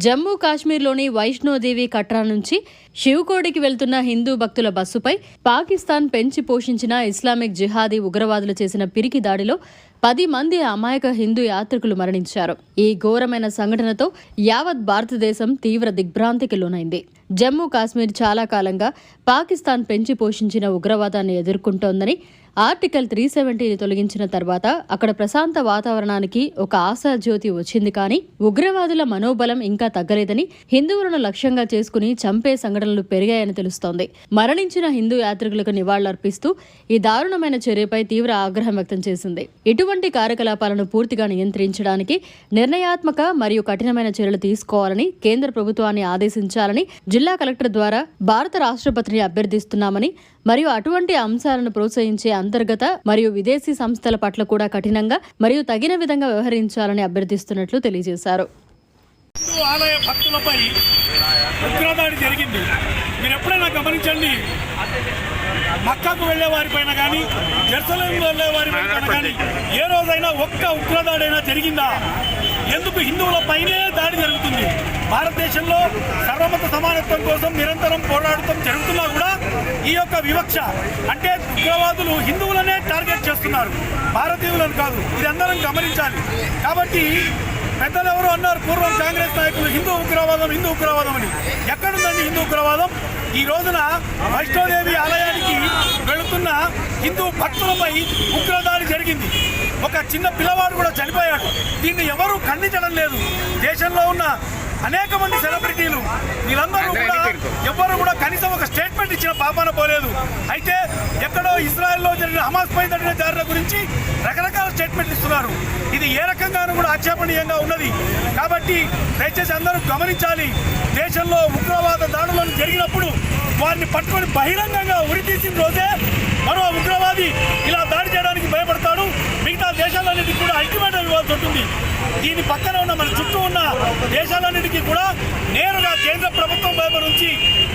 జమ్మూ కాశ్మీర్లోని వైష్ణోదేవి కట్రా నుంచి శివకోడికి వెళ్తున్న హిందూ భక్తుల బస్సుపై పాకిస్తాన్ పెంచి పోషించిన ఇస్లామిక్ జిహాదీ ఉగ్రవాదులు చేసిన పిరికి దాడిలో 10 మంది అమాయక హిందూ యాత్రికులు మరణించారు. ఈ ఘోరమైన సంఘటనతో యావత్ భారతదేశం తీవ్ర దిగ్భ్రాంతికి లోనైంది. జమ్మూ కాశ్మీర్ చాలా కాలంగా పాకిస్తాన్ పెంచి పోషించిన ఉగ్రవాదాన్ని ఎదుర్కొంటోందని, ఆర్టికల్ 370ని తొలగించిన తర్వాత అక్కడ ప్రశాంత వాతావరణానికి ఒక ఆశాజ్యోతి వచ్చింది. కానీ ఉగ్రవాదుల మనోబలం ఇంకా తగ్గలేదని, హిందువులను లక్ష్యంగా చేసుకుని చంపే సంఘటనలు పెరిగాయని తెలుస్తోంది. మరణించిన హిందూ యాత్రికులకు నివాళులర్పిస్తూ ఈ దారుణమైన చర్యపై తీవ్ర ఆగ్రహం వ్యక్తం చేసింది. ఇటువంటి కార్యకలాపాలను పూర్తిగా నియంత్రించడానికి నిర్ణయాత్మక మరియు కఠినమైన చర్యలు తీసుకోవాలని కేంద్ర ప్రభుత్వాన్ని ఆదేశించాలని జిల్లా కలెక్టర్ ద్వారా భారత రాష్ట్రపతిని అభ్యర్థిస్తున్నామని, మరియు అటువంటి అంశాలను ప్రోత్సహించే అంతర్గత మరియు విదేశీ సంస్థల పట్ల కూడా కఠినంగా మరియు తగిన విధంగా వ్యవహరించాలని అభ్యర్థిస్తున్నట్లు తెలియజేశారు. ఆలయ భక్తులపై ఉగ్రదాడి జరిగింది. మీరు ఎప్పుడైనా గమనించండి, మక్కాకు వెళ్లే వారిపైన కానీ, జెరూసలేంకు వెళ్లే వారిపైన కానీ ఏ రోజైనా ఒక్క ఉగ్రదాడైనా జరిగిందా? ఎందుకు హిందువులపైనే దాడి జరుగుతుంది? భారతదేశంలో సర్వమత సమానత్వం కోసం నిరంతరం పోరాడటం జరుగుతున్నా కూడా ఈ యొక్క వివక్ష అంటే ఉగ్రవాదులు హిందువులనే టార్గెట్ చేస్తున్నారు, భారతీయులను కాదు. ఇది అందరం గమనించాలి. కాబట్టి పెద్దలు ఎవరు అన్నారు పూర్వం కాంగ్రెస్ నాయకులు, హిందూ ఉగ్రవాదం అని. ఎక్కడుందండి హిందూ ఉగ్రవాదం? ఈ రోజున వైష్ణోదేవి ఆలయానికి వెళుతున్న హిందూ భక్తులపై ఉగ్రదాడి జరిగింది. ఒక చిన్న పిల్లవాడు కూడా చనిపోయాడు. దీన్ని ఎవరూ ఖండించడం లేదు. దేశంలో ఉన్న అనేక మంది సెలబ్రిటీలు వీళ్ళందరూ కూడా ఎవ్వరు కూడా కనీసం ఒక స్టేట్మెంట్ ఇచ్చిన పాపాన పోలేదు. అయితే ఎక్కడో ఇజ్రాయెల్లో జరిగిన హమాస్ పై జరిగిన దాడుల గురించి రకరకాల స్టేట్మెంట్లు ఇస్తున్నారు. ఇది ఏ రకంగానూ కూడా ఆక్షేపణీయంగా ఉన్నది. కాబట్టి దయచేసి అందరూ గమనించాలి. దేశంలో ఉగ్రవాద దాడులను జరిగినప్పుడు వారిని పట్టుకొని బహిరంగంగా ఉరితీసిన రోజే మరో ఉగ్రవాది ఇలా దాడి చేయడానికి భయపడతాడు. మిగతా దేశాలన్నిటికీ కూడా అల్టిమేటం ఇవ్వాల్సి ఉంటుంది. దీని పక్కన ఉన్న మన చుట్టూ ఉన్న దేశాలన్నిటికీ కూడా నేరుగా కేంద్ర ప్రభుత్వం వైపు నుంచి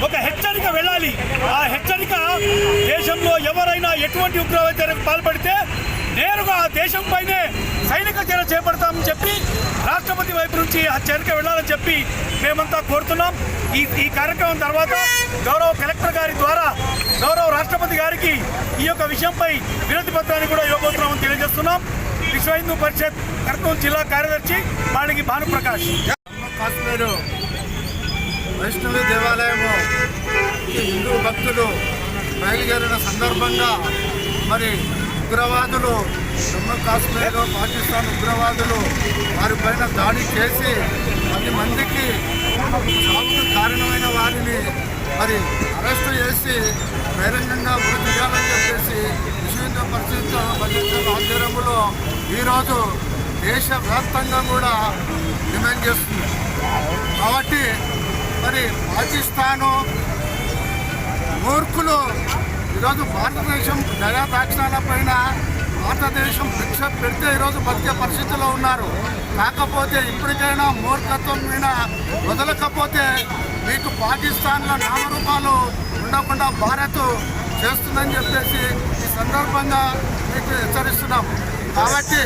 ఒక హెచ్చరిక వెళ్ళాలి. ఆ హెచ్చరిక దేశంలో ఎవరైనా ఎటువంటి ఉగ్రవాద చర్యకు పాల్పడితే నేరుగా ఆ దేశంపైనే సైనిక చర్య చేపడతామని చెప్పి రాష్ట్రపతి వైపు నుంచి ఆ చర్యకు వెళ్ళాలని చెప్పి మేమంతా కోరుతున్నాం. ఈ కార్యక్రమం తర్వాత గౌరవ కలెక్టర్ గారి ద్వారా గౌరవ రాష్ట్రపతి గారికి ఈ యొక్క విషయంపై వినతి పత్రాన్ని కూడా ఇవ్వబోతున్నామని తెలియజేస్తున్నాం. విశ్వ హిందూ పరిషత్ కర్నూలు జిల్లా కార్యదర్శి మాణిగి భానుప్రకాష్. కాశ్మీరు వైష్ణవి దేవాలయము హిందూ భక్తులు బయలుదేరిన సందర్భంగా మరి ఉగ్రవాదులు జమ్మూ కాశ్మీర్లో పాకిస్తాన్ ఉగ్రవాదులు వారిపైన దాడి చేసి 10 మందికి చావుకు కారణమైన వారిని మరి అరెస్టు చేసి బహిరంగంగా ఉరి తీయాలని చెప్పేసి విశ్వ హిందూ పరిషత్ ఆధ్వర్యంలో ఈరోజు దేశవ్యాప్తంగా కూడా డిమాండ్ చేస్తుంది. కాబట్టి మరి పాకిస్తాను మూర్ఖులు ఈరోజు భారతదేశం దయాదాక్షిణాల పైన భారతదేశం భిక్ష పెడితే ఈరోజు బతికే పరిస్థితిలో ఉన్నారు. కాకపోతే ఇప్పటికైనా మూర్ఖత్వం మీద వదలకపోతే మీకు పాకిస్తాన్లో నామరూపాలు ఉండకుండా భారత్ చేస్తుందని చెప్పేసి ఈ సందర్భంగా మీకు హెచ్చరిస్తున్నాం. కాబట్టి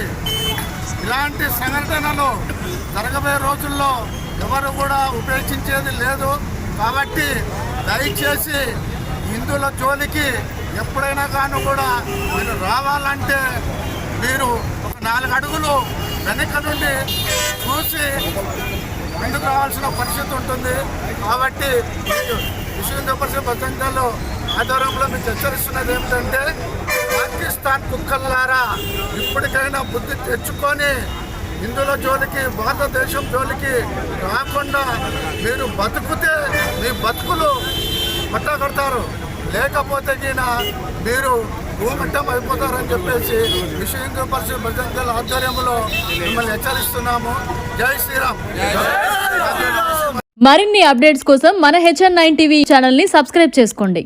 ఇలాంటి సంఘటనలు జరగబోయే రోజుల్లో ఎవరు కూడా ఉపేక్షించేది లేదు. కాబట్టి దయచేసి హిందువుల జోలికి ఎప్పుడైనా కానీ కూడా మీరు రావాలంటే మీరు ఒక 4 అడుగులు వెనక నుండి చూసి ముందుకు రావాల్సిన పరిస్థితి ఉంటుంది. కాబట్టి విశ్వ హిందూ పరిషత్ బజరంగదళ్ ఆధ్వర్యంలో మీకు హెచ్చరిస్తున్నది ఏమిటంటే, పాకిస్తాన్ కుక్కల్లారా ఇప్పటికైనా బుద్ధి తెచ్చుకొని హిందువుల జోలికి భారతదేశం జోలికి రాకుండా మీరు బతుకుతే మీ బతుకులు పట్టగొడతారు, లేకపోతే గిన మీరు భూమిట్టం అయిపోతారని చెప్పేసి విశ్వ హిందూ పరిషత్ బజరంగదళ్ ఆధ్వర్యంలో మిమ్మల్ని హెచ్చరిస్తున్నాము. జై శ్రీరామ్. మరిన్ని అప్డేట్స్ కోసం మన HN9 టీవీ ఛానల్ ని సబ్స్క్రైబ్ చేసుకోండి.